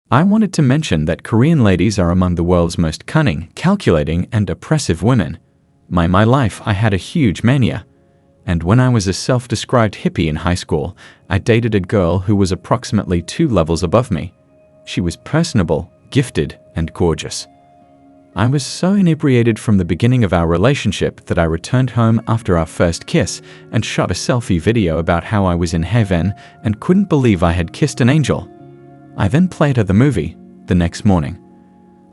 I wanted to mention that Korean ladies are among the world's most cunning, calculating, and oppressive women. My life, I had a huge mania. And when I was a self-described hippie in high school, I dated a girl who was approximately 2 levels above me. She was personable, gifted, and gorgeous. I was so inebriated from the beginning of our relationship that I returned home after our first kiss and shot a selfie video about how I was in heaven and couldn't believe I had kissed an angel. I then played her the movie the next morning.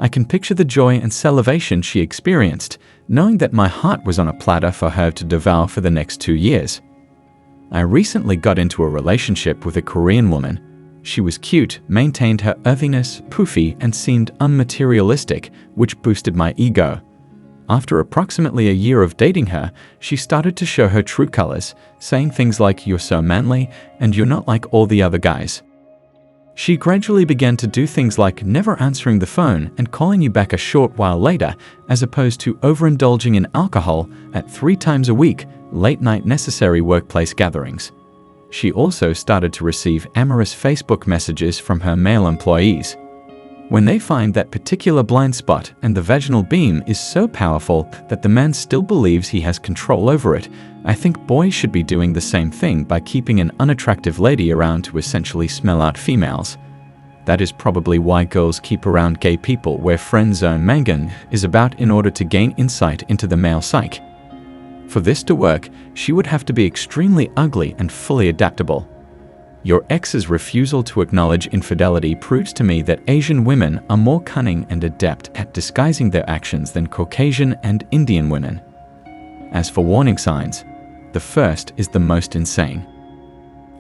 I can picture the joy and salivation she experienced, knowing that my heart was on a platter for her to devour for the next 2 years. I recently got into a relationship with a Korean woman. She was cute, maintained her earthiness, poofy, and seemed unmaterialistic, which boosted my ego. After approximately a year of dating her, she started to show her true colors, saying things like, "You're so manly," and "You're not like all the other guys." She gradually began to do things like never answering the phone and calling you back a short while later, as opposed to overindulging in alcohol at 3 times a week, late-night necessary workplace gatherings. She also started to receive amorous Facebook messages from her male employees. When they find that particular blind spot and the vaginal beam is so powerful that the man still believes he has control over it, I think boys should be doing the same thing by keeping an unattractive lady around to essentially smell out females. That is probably why girls keep around gay people where friend zone mangan is about in order to gain insight into the male psyche. For this to work, she would have to be extremely ugly and fully adaptable. Your ex's refusal to acknowledge infidelity proves to me that Asian women are more cunning and adept at disguising their actions than Caucasian and Indian women. As for warning signs, the first is the most insane.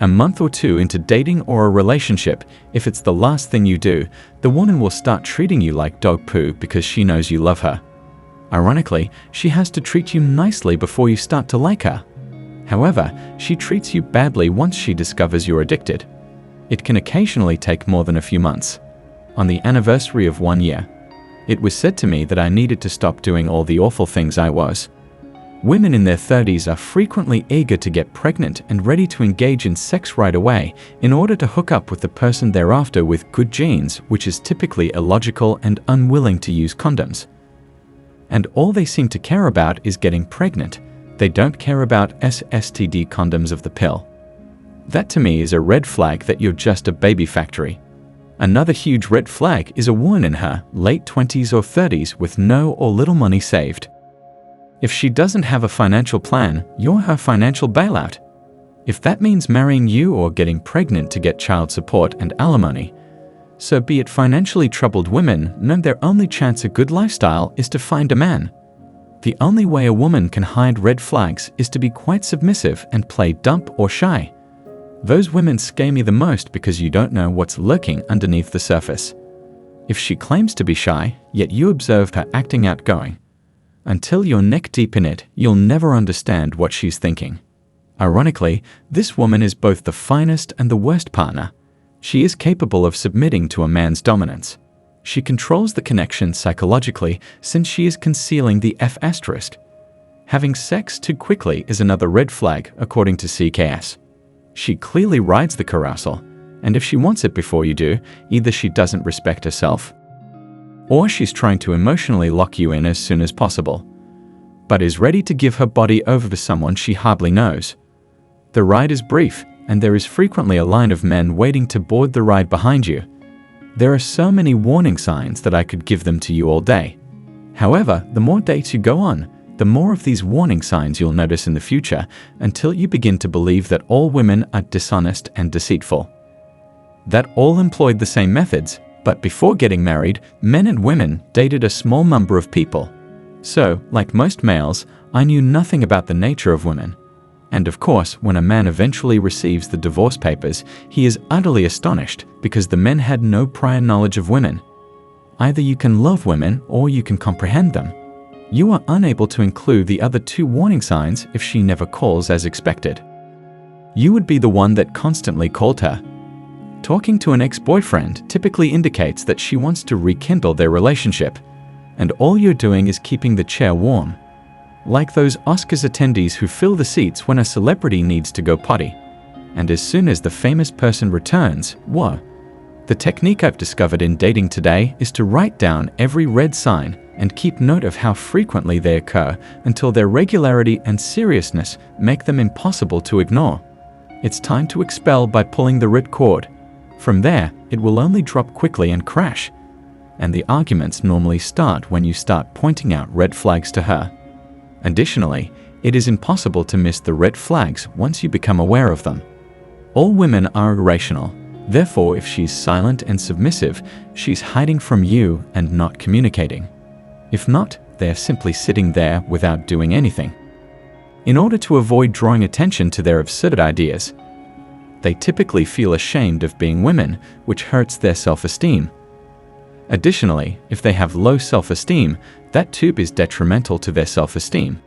A month or 2 into dating or a relationship, if it's the last thing you do, the woman will start treating you like dog poo because she knows you love her. Ironically, she has to treat you nicely before you start to like her. However, she treats you badly once she discovers you're addicted. It can occasionally take more than a few months. On the anniversary of 1 year, it was said to me that I needed to stop doing all the awful things I was. Women in their 30s are frequently eager to get pregnant and ready to engage in sex right away in order to hook up with the person thereafter with good genes, which is typically illogical and unwilling to use condoms. And all they seem to care about is getting pregnant. They don't care about STD condoms of the pill. That to me is a red flag that you're just a baby factory. Another huge red flag is a woman in her late 20s or 30s with no or little money saved. If she doesn't have a financial plan, you're her financial bailout. If that means marrying you or getting pregnant to get child support and alimony, so be it. Financially troubled women know their only chance at good lifestyle is to find a man. The only way a woman can hide red flags is to be quite submissive and play dumb or shy. Those women scare me the most because you don't know what's lurking underneath the surface. If she claims to be shy, yet you observe her acting outgoing, until you're neck deep in it, you'll never understand what she's thinking. Ironically, this woman is both the finest and the worst partner. She is capable of submitting to a man's dominance. She controls the connection psychologically since she is concealing the F***. Having sex too quickly is another red flag, according to CKS. She clearly rides the carousel, and if she wants it before you do, either she doesn't respect herself, or she's trying to emotionally lock you in as soon as possible, but is ready to give her body over to someone she hardly knows. The ride is brief, and there is frequently a line of men waiting to board the ride behind you. There are so many warning signs that I could give them to you all day. However, the more dates you go on, the more of these warning signs you'll notice in the future until you begin to believe that all women are dishonest and deceitful. That all employed the same methods, but before getting married, men and women dated a small number of people. So, like most males, I knew nothing about the nature of women. And of course, when a man eventually receives the divorce papers, he is utterly astonished because the men had no prior knowledge of women. Either you can love women or you can comprehend them. You are unable to include the other 2 warning signs if she never calls as expected. You would be the one that constantly called her. Talking to an ex-boyfriend typically indicates that she wants to rekindle their relationship, and all you're doing is keeping the chair warm. Like those Oscars attendees who fill the seats when a celebrity needs to go potty. And as soon as the famous person returns, whoa, The technique I've discovered in dating today is to write down every red sign and keep note of how frequently they occur until their regularity and seriousness make them impossible to ignore. It's time to expel by pulling the ripcord. From there, it will only drop quickly and crash. And the arguments normally start when you start pointing out red flags to her. Additionally, it is impossible to miss the red flags once you become aware of them. All women are irrational. Therefore, if she's silent and submissive, she's hiding from you and not communicating. If not, they're simply sitting there without doing anything. In order to avoid drawing attention to their absurd ideas, they typically feel ashamed of being women, which hurts their self-esteem. Additionally, if they have low self-esteem, that too is detrimental to their self-esteem.